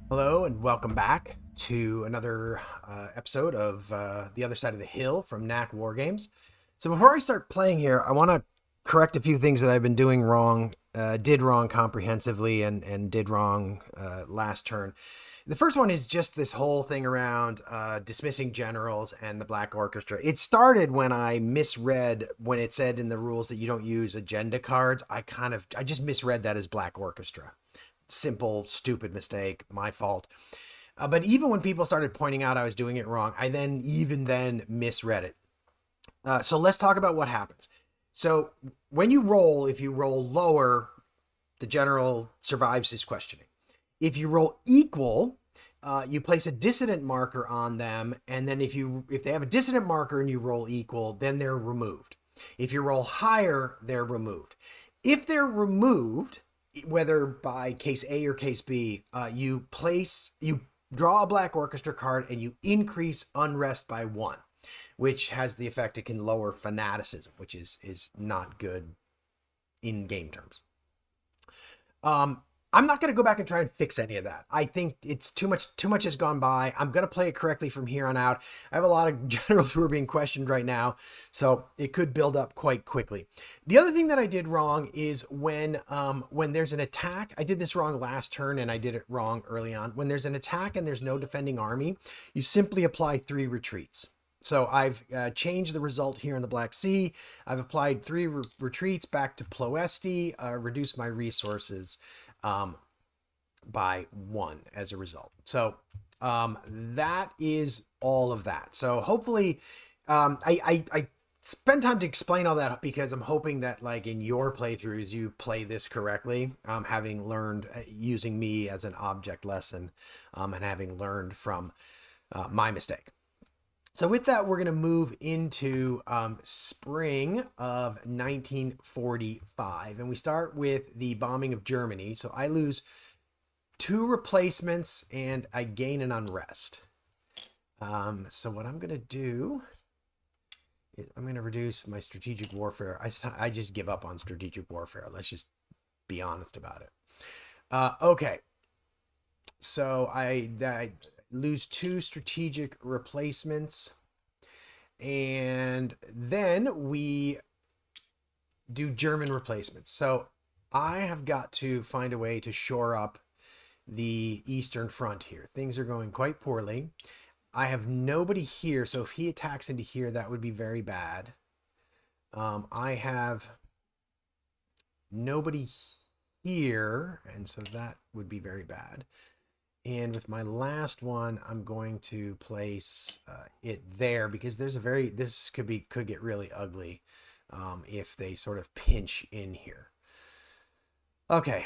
Hello and welcome back to another episode of The Other Side of the Hill from NAC Wargames. So before I start playing here, I want to correct a few things that I've been doing wrong, did wrong comprehensively, and did wrong last turn. The first one is just this whole thing around dismissing generals and the Black Orchestra. It started when I misread when it said in the rules that you don't use agenda cards. I just misread that as Black Orchestra. Simple, stupid mistake, my fault. But even when people started pointing out I was doing it wrong, I then misread it. So let's talk about what happens. So when you roll, if you roll lower, the general survives his questioning. If you roll equal, you place a dissident marker on them, and then if they have a dissident marker and you roll equal, then they're removed. If you roll higher, they're removed. If they're removed, whether by case A or case B, you draw a Black Orchestra card and you increase unrest by 1, which has the effect it can lower fanaticism, which is not good in game terms. I'm not going to go back and try and fix any of that. I think it's too much has gone by. I'm going to play it correctly from here on out. I have a lot of generals who are being questioned right now, so it could build up quite quickly. The other thing that I did wrong is when there's an attack. I did this wrong last turn and I did it wrong early on. When there's an attack and there's no defending army, you simply apply 3 retreats. So I've changed the result here in the Black Sea. I've applied 3 retreats back to Ploesti, reduced my resources by 1 as a result. So that is all of that. So hopefully I spend time to explain all that because I'm hoping that like in your playthroughs you play this correctly, having learned using me as an object lesson and having learned from my mistake. So with that, we're going to move into spring of 1945, and we start with the bombing of Germany. So I lose 2 replacements, and I gain an unrest. So what I'm going to do is I'm going to reduce my strategic warfare. I just give up on strategic warfare. Let's just be honest about it. Okay. So I lose 2 strategic replacements, and then we do German replacements. So I have got to find a way to shore up the Eastern Front here. Things are going quite poorly. I have nobody here, so if he attacks into here, that would be very bad. I have nobody here, and so that would be very bad. And with my last one, I'm going to place it there because this could get really ugly if they sort of pinch in here. Okay,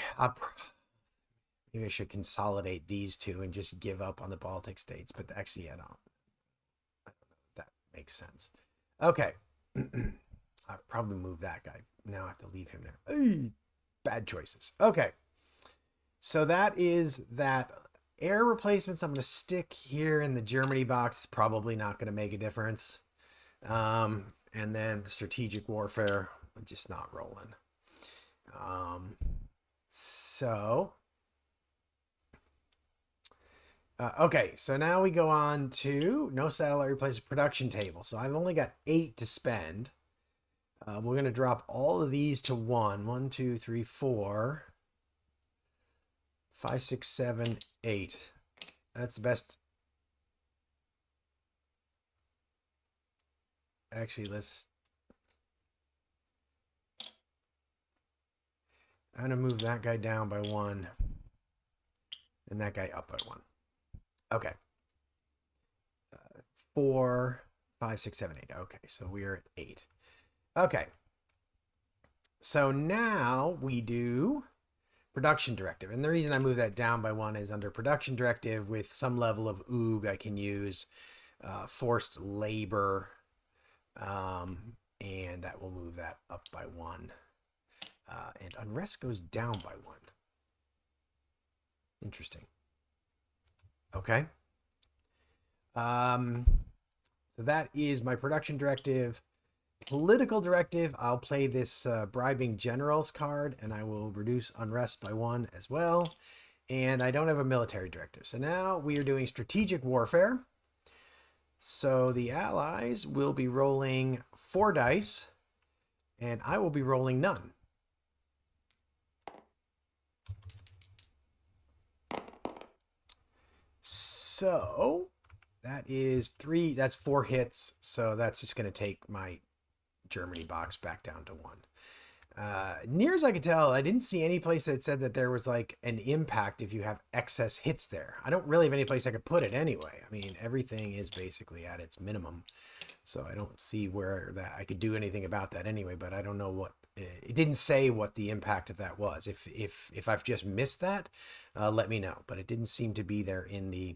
maybe I should consolidate these 2 and just give up on the Baltic states, but actually, I don't know if that makes sense. Okay, I'll probably move that guy. Now I have to leave him there. Bad choices. Okay, so that is that. Air replacements, I'm going to stick here in the Germany box. Probably not going to make a difference. And then strategic warfare, I'm just not rolling. Okay, so now we go on to no satellite replacement production table. So I've only got 8 to spend. We're going to drop all of these to 1. 1, 2, 3, 4. 5, 6, 7, 8. That's the best. Actually, I'm going to move that guy down by 1 and that guy up by 1. Okay. 4, 5, 6, 7, 8. Okay, so we are at 8. Okay. So now we do production directive. And the reason I move that down by 1 is under production directive with some level of OOG, I can use forced labor, and that will move that up by 1. And unrest goes down by 1. Interesting. Okay. So that is my production directive. Political directive, I'll play this bribing generals card, and I will reduce unrest by 1 as well. And I don't have a military directive. So now we are doing strategic warfare. So the allies will be rolling 4 dice, and I will be rolling none. So that is 3, that's 4 hits. So that's just going to take my Germany box back down to 1. Near as I could tell, I didn't see any place that said that there was like an impact if you have excess hits there. I don't really have any place I could put it anyway. I mean, everything is basically at its minimum. So I don't see where that I could do anything about that anyway, but I don't know what it didn't say what the impact of that was. If I've just missed that, let me know. But it didn't seem to be there in the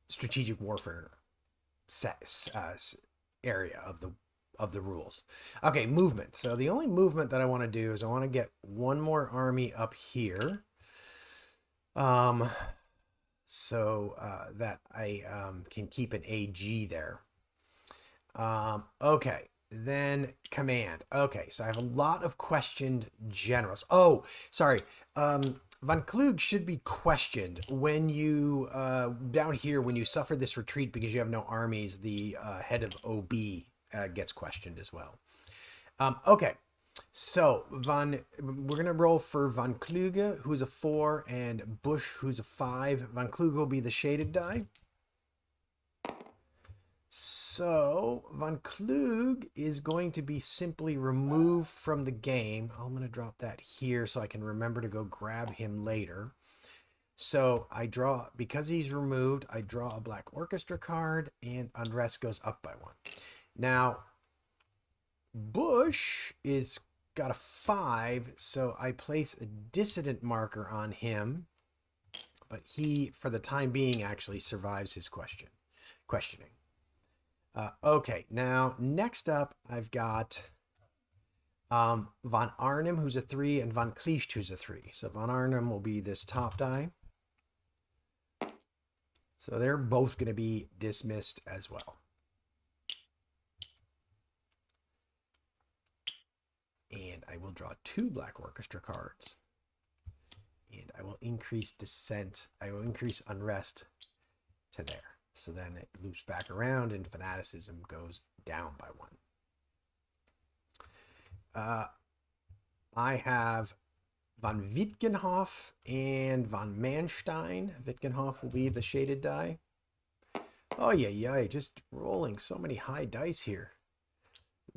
strategic warfare area of the rules. Okay, movement. So the only movement that I want to do is I want to get one more army up here. So that I can keep an AG there. Okay, then command. Okay, so I have a lot of questioned generals. Oh, sorry. Von Klug should be questioned when you, down here, when you suffer this retreat because you have no armies, the head of OB gets questioned as well. Okay, so we're going to roll for Von Kluge, who's a 4, and Bush, who's a 5. Von Kluge will be the shaded die. So Von Klug is going to be simply removed from the game. I'm going to drop that here so I can remember to go grab him later. So I draw, because he's removed, I draw a black orchestra card, and unrest goes up by 1. Now, Bush is got a 5, so I place a dissident marker on him, but he, for the time being, actually survives his questioning. Okay, now next up, I've got Von Arnim, who's a 3, and Von Kleist, who's a 3. So Von Arnim will be this top die. So they're both going to be dismissed as well. And I will draw 2 black orchestra cards. And I will increase dissent. I will increase unrest to there. So then it loops back around and fanaticism goes down by 1. I have Von Wittgenhoff and Von Manstein. Wittgenhoff will be the shaded die. Oh, yeah, just rolling so many high dice here.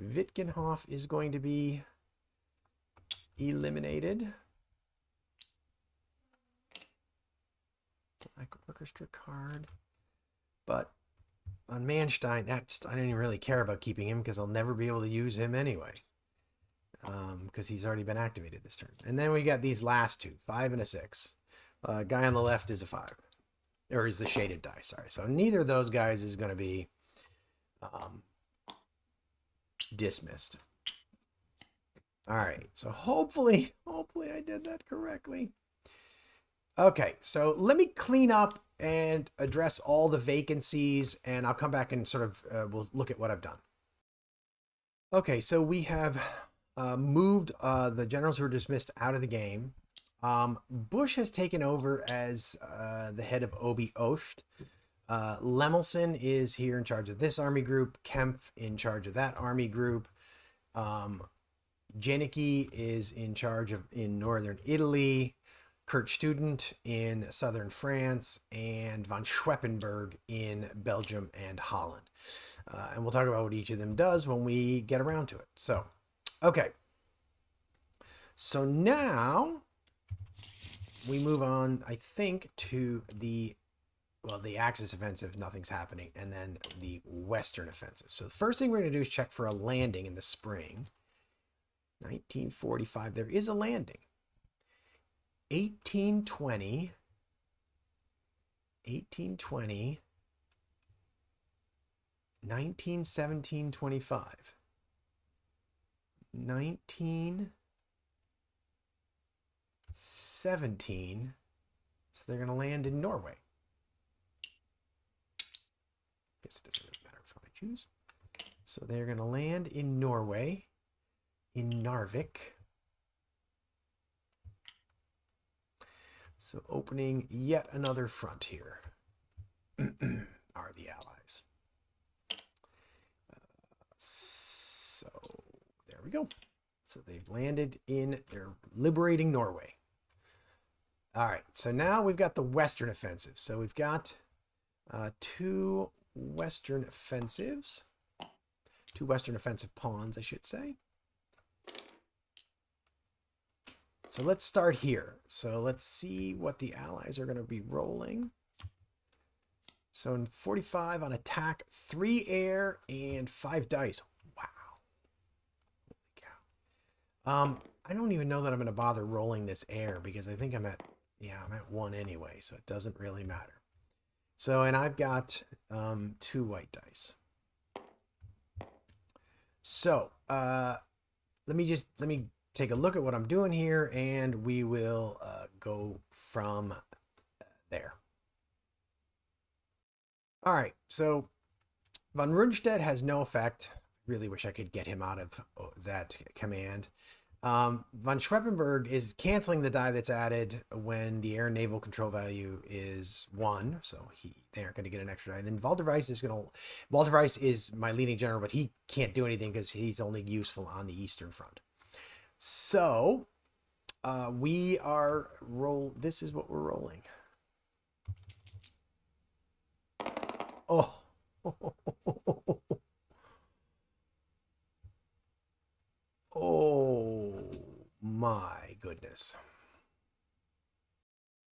Wittgenhoff is going to be eliminated. Black orchestra card. But on Manstein, I don't even really care about keeping him because I'll never be able to use him anyway. Because he's already been activated this turn. And then we got these last 2, 5 and a 6. Guy on the left is a 5. Or is the shaded die, sorry. So neither of those guys is going to be dismissed. All right, so hopefully I did that correctly. Okay, so let me clean up and address all the vacancies, and I'll come back and sort of we'll look at what I've done. Okay, so we have moved the generals who were dismissed out of the game. Bush has taken over as the head of Obi Ost. Lemelson is here in charge of this army group. Kempf in charge of that army group. Janicki is in charge of in northern Italy. Kurt Student in southern France, and von Schweppenberg in Belgium and Holland. And we'll talk about what each of them does when we get around to it. So, okay. So now we move on, I think, to the Axis offensive, nothing's happening, and then the Western offensive. So the first thing we're going to do is check for a landing in the spring. 1945, there is a landing. 1820, 1917, 25, 1917, so they're going to land in Norway. guess it doesn't really matter which one I choose. So they're going to land in Norway, in Narvik. So opening yet another front here are the Allies. So there we go. So they've landed in, they're liberating Norway. All right, so now we've got the Western offensive. So we've got two Western offensives, two Western offensive pawns, I should say. So let's start here. So let's see what the Allies are going to be rolling. So in 45 on attack, 3 air and 5 dice. Wow. Holy cow. I don't even know that I'm going to bother rolling this air because I think I'm at 1 anyway, so it doesn't really matter. So, and I've got 2 white dice. So, let me take a look at what I'm doing here, and we will go from there. All right, so von Rundstedt has no effect. Really wish I could get him out of that command. Von Schweppenberg is canceling the die that's added when the air naval control value is 1, so they aren't going to get an extra die. And then Waldereis is my leading general, but he can't do anything because he's only useful on the Eastern Front. So we are this is what we're rolling. Oh. Oh my goodness.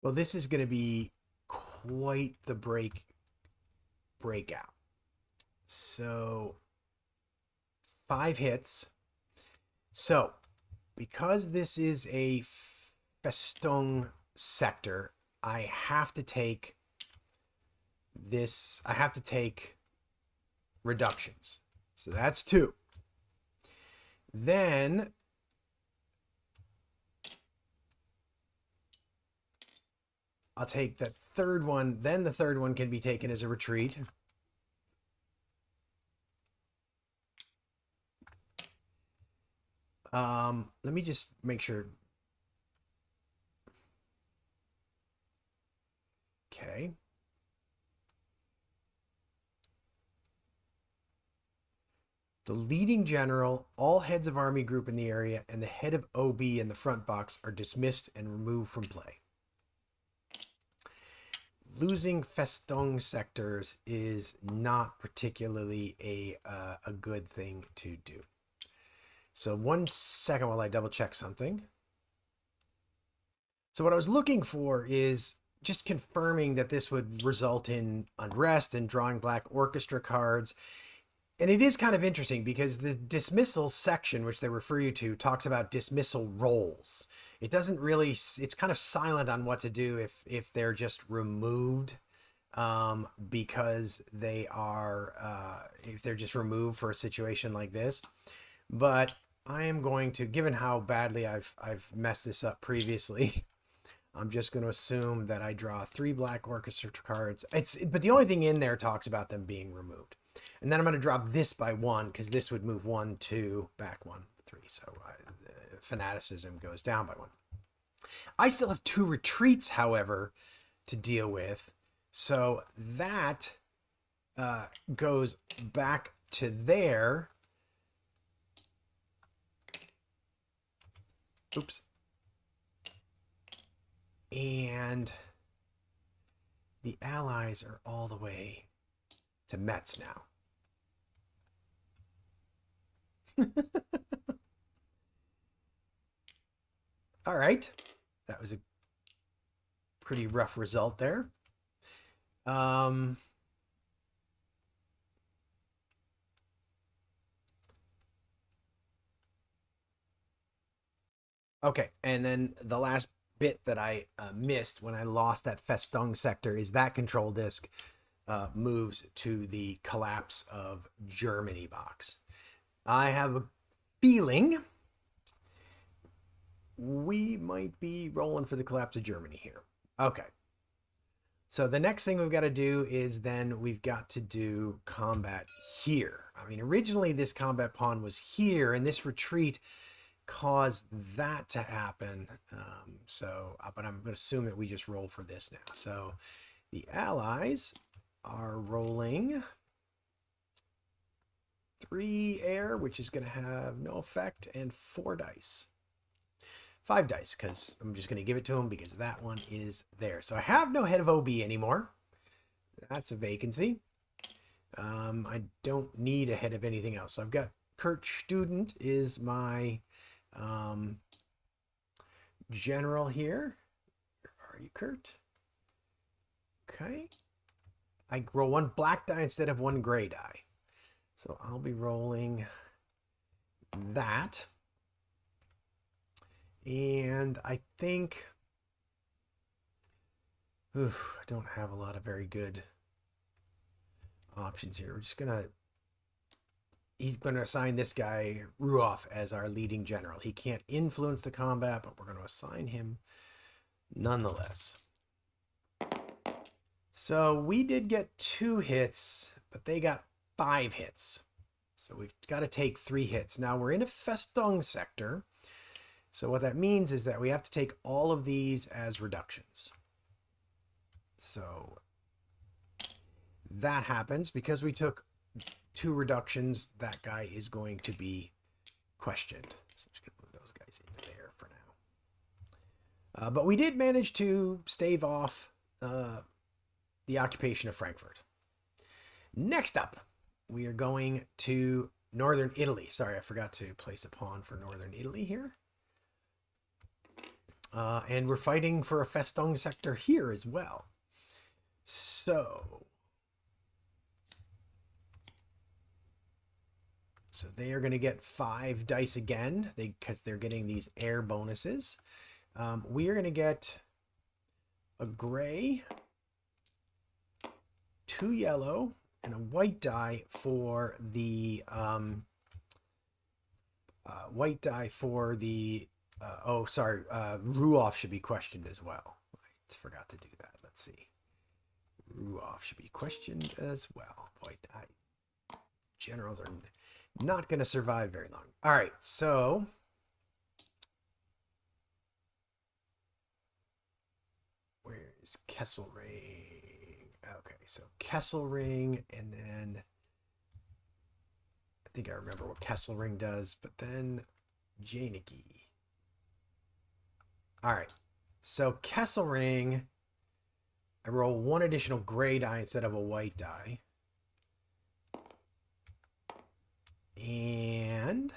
Well, this is going to be quite the breakout. So 5 hits. So because this is a Festung sector, I have to take reductions. So that's 2. Then I'll take that third one. Then the third one can be taken as a retreat. Let me just make sure. Okay. The leading general, all heads of army group in the area, and the head of OB in the front box are dismissed and removed from play. Losing Festung sectors is not particularly a good thing to do. So 1 second while I double check something. So what I was looking for is just confirming that this would result in unrest and drawing black orchestra cards. And it is kind of interesting because the dismissal section, which they refer you to, talks about dismissal rolls. It doesn't really, it's kind of silent on what to do if they're just removed because they are, if they're just removed for a situation like this. But I am going to, given how badly I've messed this up previously, I'm just going to assume that I draw 3 black orchestra cards. But the only thing in there talks about them being removed. And then I'm going to drop this by 1 because this would move 1, 2, back 1, 3. So fanaticism goes down by 1. I still have 2 retreats, however, to deal with. So that goes back to there. Oops. And the Allies are all the way to Metz now. All right. That was a pretty rough result there. Okay, and then the last bit that I missed when I lost that Festung sector is that control disk moves to the collapse of Germany box. I have a feeling we might be rolling for the collapse of Germany here. Okay. So the next thing we've got to do is then we've got to do combat here. I mean, originally this combat pawn was here, and this retreat caused that to happen. But I'm going to assume that we just roll for this now. So the allies are rolling 3 air, which is going to have no effect, and 4 dice. 5 dice, because I'm just going to give it to him because that one is there. So I have no head of OB anymore. That's a vacancy. I don't need a head of anything else. So I've got Kurt Student is my general here. Where are you, Kurt? Okay. I roll 1 black die instead of 1 gray die. So I'll be rolling that. And I think, I don't have a lot of very good options here. We're just he's going to assign this guy, Ruoff, as our leading general. He can't influence the combat, but we're going to assign him nonetheless. So we did get 2 hits, but they got 5 hits. So we've got to take 3 hits. Now we're in a Festung sector. So what that means is that we have to take all of these as reductions. So that happens because we took 2 reductions. That guy is going to be questioned. So I'm just going to move those guys into there for now. But we did manage to stave off the occupation of Frankfurt. Next up, we are going to Northern Italy. Sorry, I forgot to place a pawn for Northern Italy here. And we're fighting for a Festung sector here as well. So they are going to get 5 dice again because they're getting these air bonuses. We are going to get a gray, 2 yellow, and a white die for the Ruoff should be questioned as well. I forgot to do that. Let's see. Ruoff should be questioned as well. White die. Generals are not going to survive very long. All right, so where is Kesselring? Okay, so Kesselring, and then I think I remember what Kesselring does, but then Janicki. All right, so Kesselring, I roll 1 additional gray die instead of a white die. And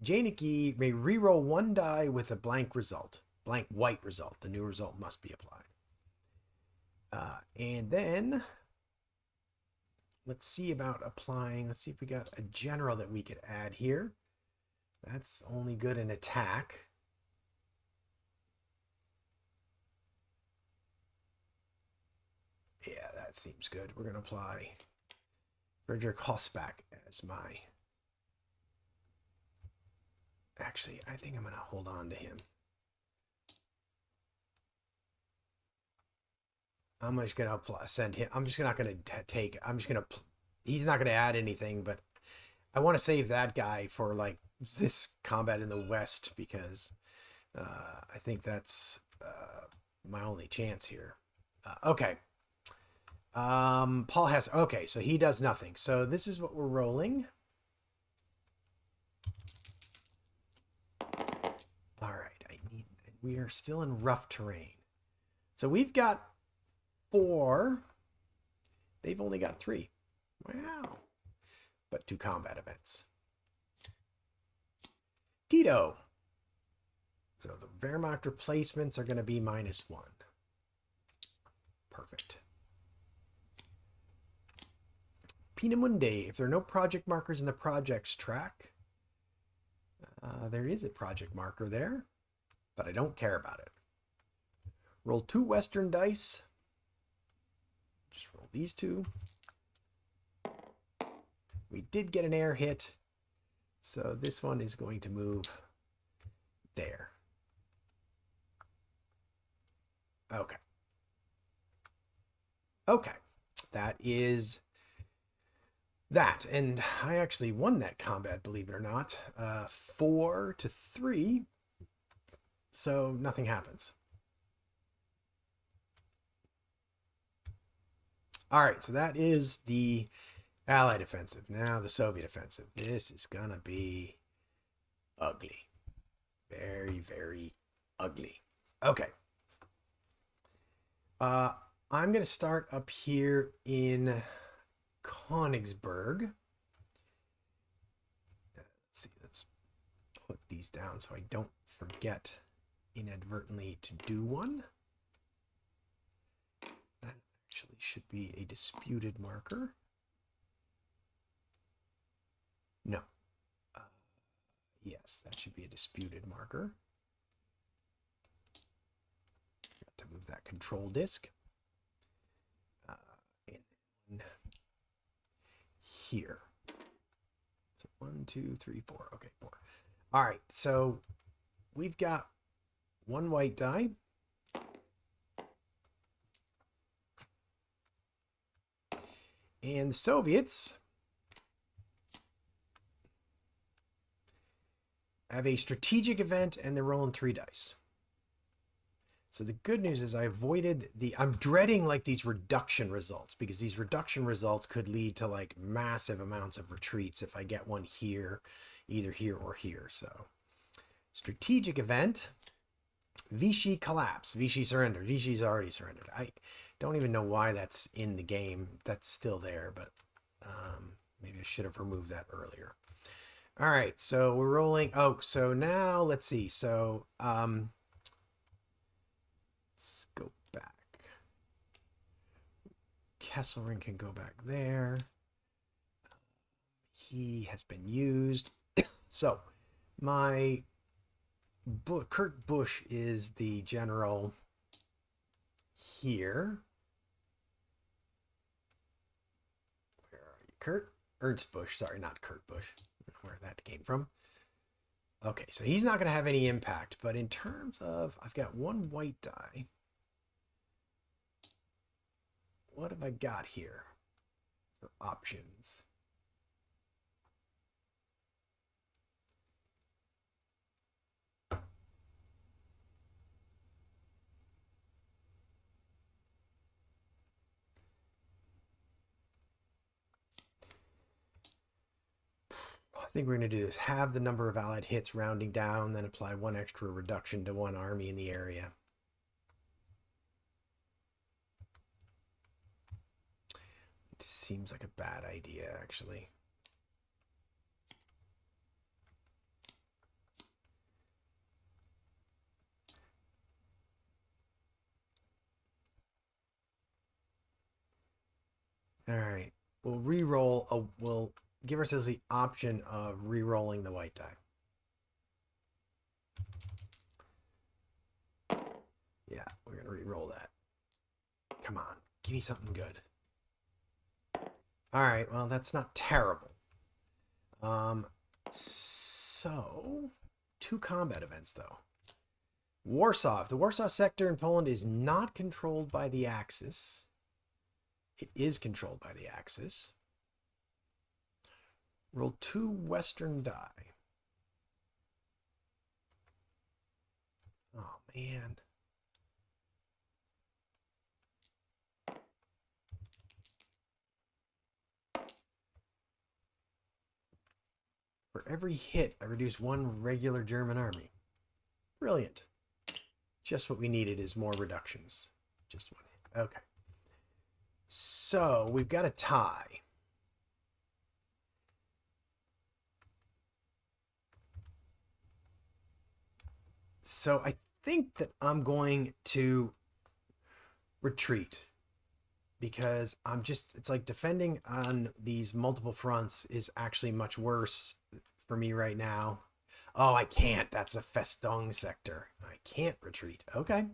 Janicki may reroll 1 die with a blank result. Blank white result. The new result must be applied. And then let's see about applying. Let's see if we got a general that we could add here. That's only good in attack. Yeah, that seems good. We're going to apply Frederick Hossbach as my... Actually, I think I'm going to hold on to him. I'm just going to send him. I'm just not going to take... I'm just going to... He's not going to add anything, but I want to save that guy for, like, this combat in the West because I think that's my only chance here. Okay. Paul has... Okay, so he does nothing. So this is what we're rolling. All right. We are still in rough terrain. So we've got 4. They've only got 3. Wow. But 2 combat events. Tito. So the Wehrmacht replacements are going to be -1. Perfect. Pinamundi. If there are no project markers in the projects track, there is a project marker there, but I don't care about it. Roll 2 Western dice. Just roll these 2. We did get an air hit, so this one is going to move there. Okay. Okay, that is that. And I actually won that combat, believe it or not. 4-3. So nothing happens. All right, so that is the Allied offensive. Now the Soviet offensive. This is going to be ugly. Very, very ugly. Okay. I'm going to start up here in Königsberg. Let's see. Let's put these down so I don't forget inadvertently to do one. That actually should be a disputed marker. No. Yes, that should be a disputed marker. Got to move that control disk. And here. So 1, 2, 3, 4. Okay, 4. All right, so we've got one white die. And the Soviets have a strategic event and they're rolling 3 dice. So the good news is I avoided I'm dreading like these reduction results, because these reduction results could lead to like massive amounts of retreats if I get one here, either here or here. So strategic event, Vichy collapse, Vichy surrender. Vichy's already surrendered. I don't even know why that's in the game. That's still there, but maybe I should have removed that earlier. All right, so we're rolling. Oh, so now let's see. So let's go back. Kesselring can go back there. He has been used. So my Kurt Busch is the general here. Where are you, Kurt? Ernst Busch. Sorry, not Kurt Busch. I don't know where that came from. Okay, so he's not going to have any impact. But in terms of, I've got one white die. What have I got here for options? I think we're going to do this. Have the number of allied hits rounding down, then apply 1 extra reduction to 1 army in the area. It just seems like a bad idea, actually. All right. We'll re-roll. We'll give ourselves the option of re-rolling the white die. Yeah, we're going to re-roll that. Come on. Give me something good. All right. Well, that's not terrible. So 2 combat events, though. Warsaw. If the Warsaw sector in Poland is not controlled by the Axis, it is controlled by the Axis. Roll 2 Western die. Oh, man. For every hit, I reduce 1 regular German army. Brilliant. Just what we needed is more reductions. Just 1 hit. Okay. So we've got a tie. So I think that I'm going to retreat, because it's like defending on these multiple fronts is actually much worse for me right now. Oh, I can't. That's a Festung sector. I can't retreat. Okay.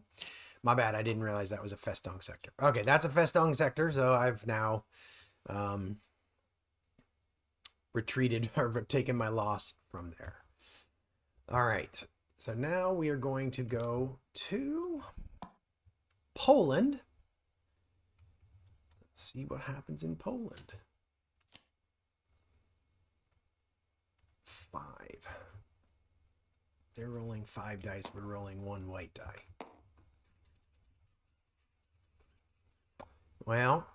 My bad. I didn't realize that was a Festung sector. Okay, that's a Festung sector, so I've now retreated or taken my loss from there. All right. So now we are going to go to Poland. see what happens in Poland. 5. They're rolling 5 dice. We're rolling 1 white die. Well,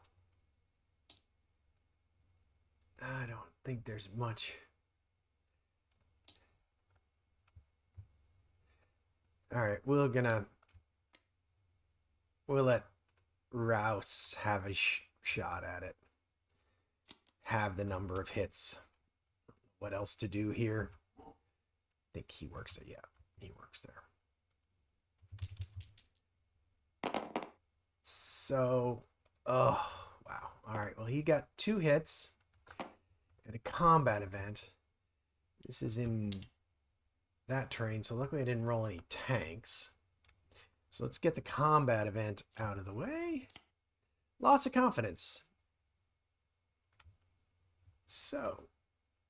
I don't think there's much. All right, we'll let Rouse have a shot at it. Have the number of hits. What else to do here? I think he works it. Yeah, he works there. So, oh, wow. All right, well, he got 2 hits at a combat event. This is in that terrain, so luckily I didn't roll any tanks. So let's get the combat event out of the way. Loss of confidence. So,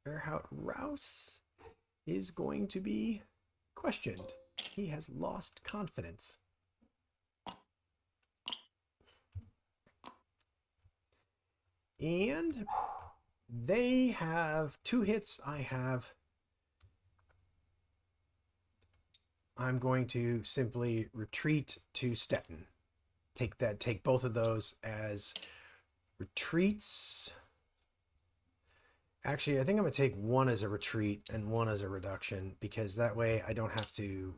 Erhard Rouse is going to be questioned. He has lost confidence. And they have 2 hits. I'm going to simply retreat to Stettin. Take both of those as retreats. Actually, I think I'm gonna take one as a retreat and one as a reduction, because that way I don't have to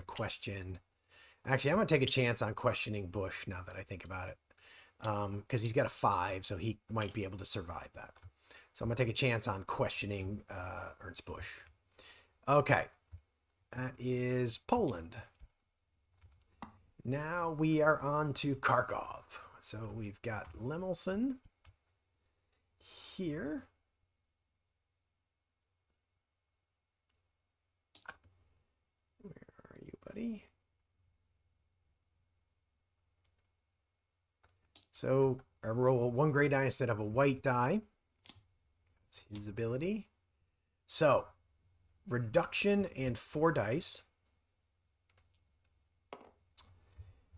question. Actually, I'm gonna take a chance on questioning Bush now that I think about it. Because he's got a 5, so he might be able to survive that. So I'm gonna take a chance on questioning Ernst Bush. Okay. That is Poland. Now we are on to Kharkov. So we've got Lemelson here. Where are you, buddy? So I roll 1 gray die instead of a white die. That's his ability. So reduction and 4 dice.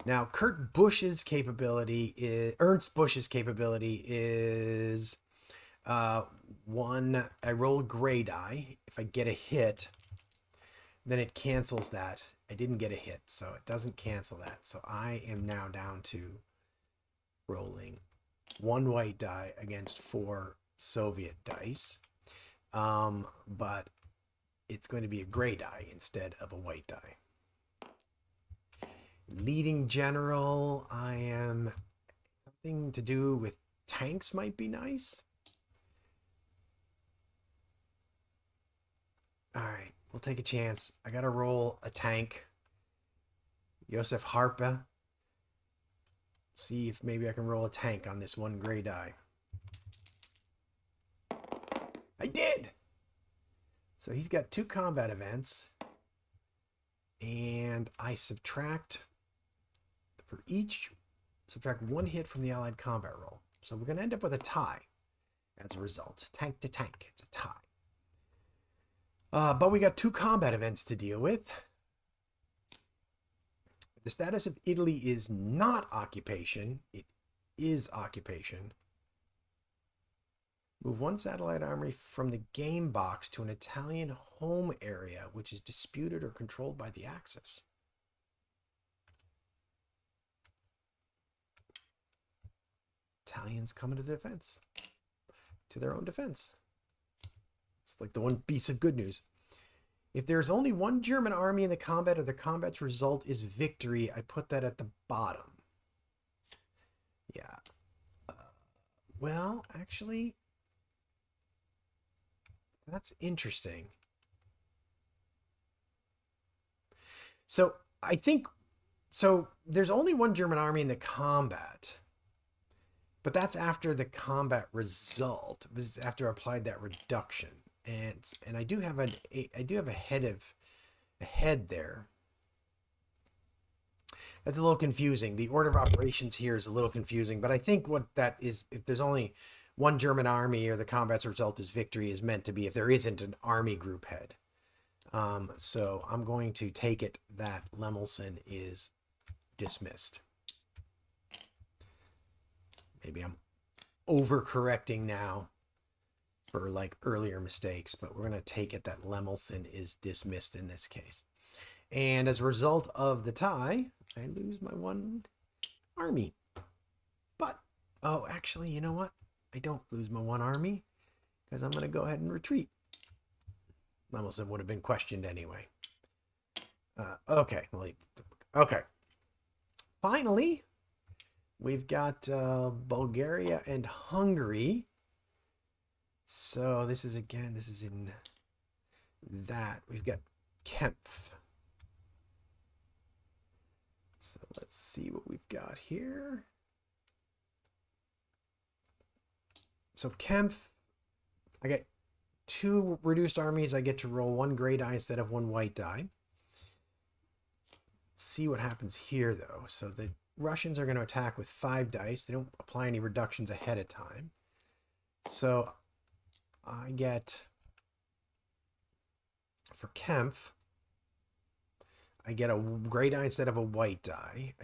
Now, Ernst Bush's capability is 1. I roll a gray die. If I get a hit, then it cancels that. I didn't get a hit, so it doesn't cancel that. So I am now down to rolling 1 white die against 4 Soviet dice. But it's going to be a gray die instead of a white die. Leading general, I am something to do with tanks might be nice. All right, we'll take a chance. I got to roll a tank. Josef Harpe. See if maybe I can roll a tank on this 1 gray die. I did! So he's got 2 combat events. And I subtract 1 hit from the allied combat roll. So we're going to end up with a tie as a result. Tank to tank, it's a tie. But we got 2 combat events to deal with. The status of Italy is not occupation. It is occupation. Move 1 satellite army from the game box to an Italian home area which is disputed or controlled by the Axis. Italians coming to defense. To their own defense. It's like the one piece of good news. If there's only 1 German army in the combat or the combat's result is victory, I put that at the bottom. Yeah. Well, actually, that's interesting. So I think, there's only 1 German army in the combat, but that's after the combat result, after I applied that reduction. And I do have a head there. That's a little confusing. The order of operations here is a little confusing, but I think what that is, if there's only 1 German army or the combat's result is victory, is meant to be if there isn't an army group head. So I'm going to take it that Lemelson is dismissed. Maybe I'm overcorrecting now for like earlier mistakes, but we're going to take it that Lemelson is dismissed in this case. And as a result of the tie, I lose my one army. But, oh, actually, you know what? I don't lose my one army because I'm going to go ahead and retreat. Lemelson would have been questioned anyway. Okay. Okay. Finally, we've got Bulgaria and Hungary. So this is in that. We've got Kempf. So let's see what we've got here. So Kempf, I get 2 reduced armies. I get to roll 1 gray die instead of 1 white die. Let's see what happens here, though. So the Russians are going to attack with 5 dice. They don't apply any reductions ahead of time. So I get, for Kempf, I get a gray die instead of a white die.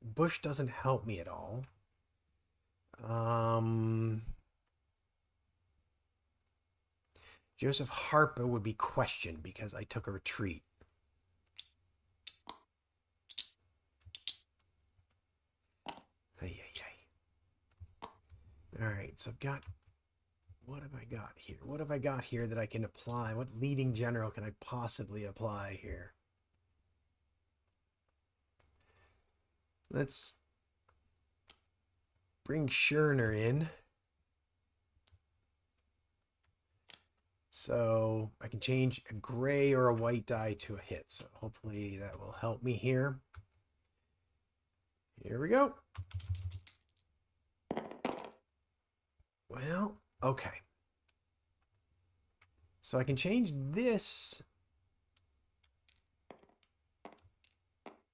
Bush doesn't help me at all. Joseph Harper would be questioned because I took a retreat. All right, so I've got, what have I got here? What have I got here that I can apply? What leading general can I possibly apply here? Let's bring Schörner in. So I can change a gray or a white die to a hit. So hopefully that will help me here. Here we go. Well, okay. So I can change this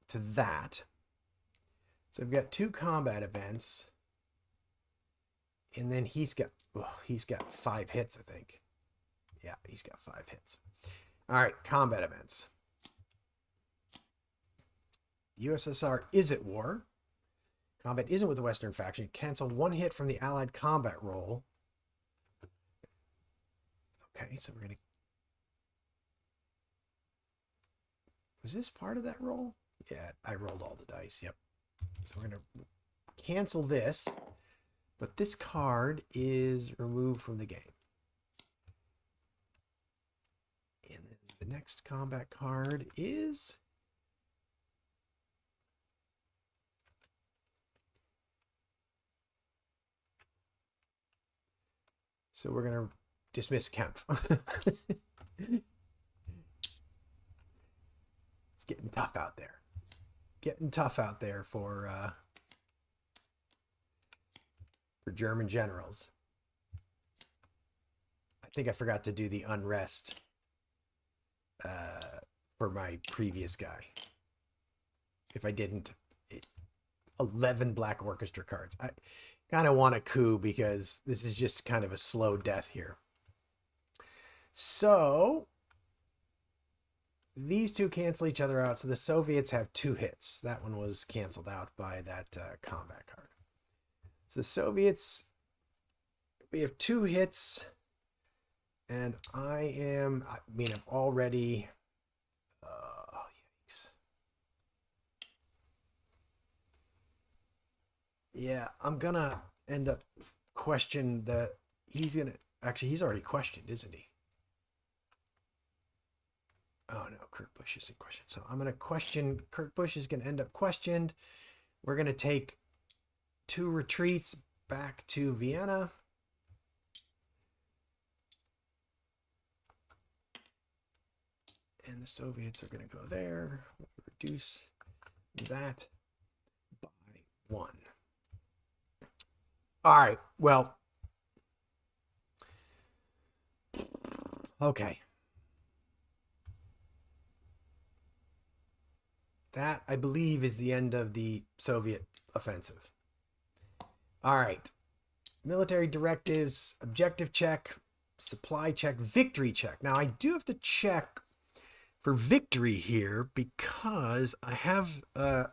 to that. So I've got 2 combat events. And then he's got 5 hits, I think. Yeah, he's got 5 hits. All right, combat events. USSR is at war. Combat isn't with the Western faction. Cancel 1 hit from the Allied combat roll. Okay, so we're going to... Was this part of that roll? Yeah, I rolled all the dice, yep. So we're going to cancel this. But this card is removed from the game. And then the next combat card is... So we're going to dismiss Kempf. It's getting tough out there. Getting tough out there for German generals. I think I forgot to do the unrest for my previous guy. If I didn't, 11 Black Orchestra cards. I kind of want a coup because this is just kind of a slow death here. So these two cancel each other out. So the Soviets have 2 hits. That one was canceled out by that combat card. So the Soviets, we have 2 hits. And I've already, yikes. Yeah, I'm gonna end up question that he's already questioned, isn't he? Oh no, Kurt Busch is in question. So I'm gonna question, Kurt Busch is gonna end up questioned. We're gonna take 2 retreats back to Vienna. And the Soviets are going to go there. We'll reduce that by 1. All right. Well, okay. That, I believe, is the end of the Soviet offensive. All right. Military directives, objective check, supply check, victory check. Now, I do have to check for victory here because I have a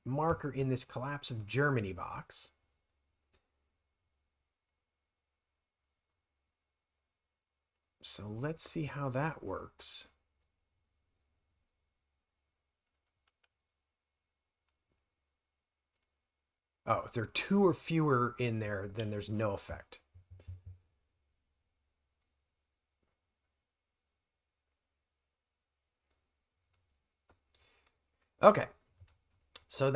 marker in this collapse of Germany box. So let's see how that works. Oh, if there are 2 or fewer in there, then there's no effect. Okay. So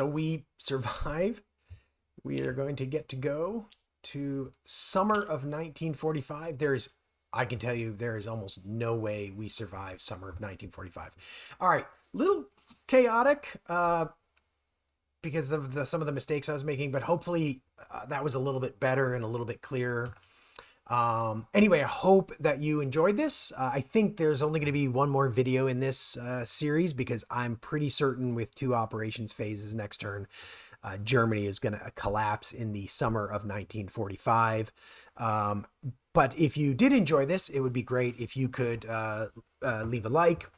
we survive. We are going to get to go to summer of 1945. I can tell you, there is almost no way we survive summer of 1945. All right, little chaotic because of some of the mistakes I was making, but hopefully that was a little bit better and a little bit clearer. Anyway, I hope that you enjoyed this. I think there's only going to be one more video in this series because I'm pretty certain with 2 operations phases next turn, Germany is going to collapse in the summer of 1945. But if you did enjoy this, it would be great if you could leave a like,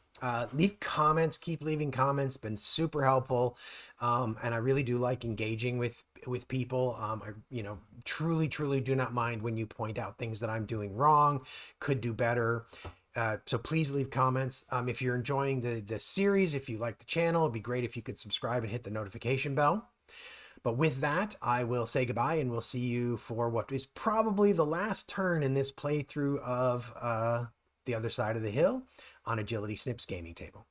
leave comments, keep leaving comments, been super helpful. And I really do like engaging with people. I, truly do not mind when you point out things that I'm doing wrong, could do better. So please leave comments. If you're enjoying the series, if you like the channel, it'd be great if you could subscribe and hit the notification bell. But with that, I will say goodbye, and we'll see you for what is probably the last turn in this playthrough of The Other Side of the Hill on Agility Snips Gaming Table.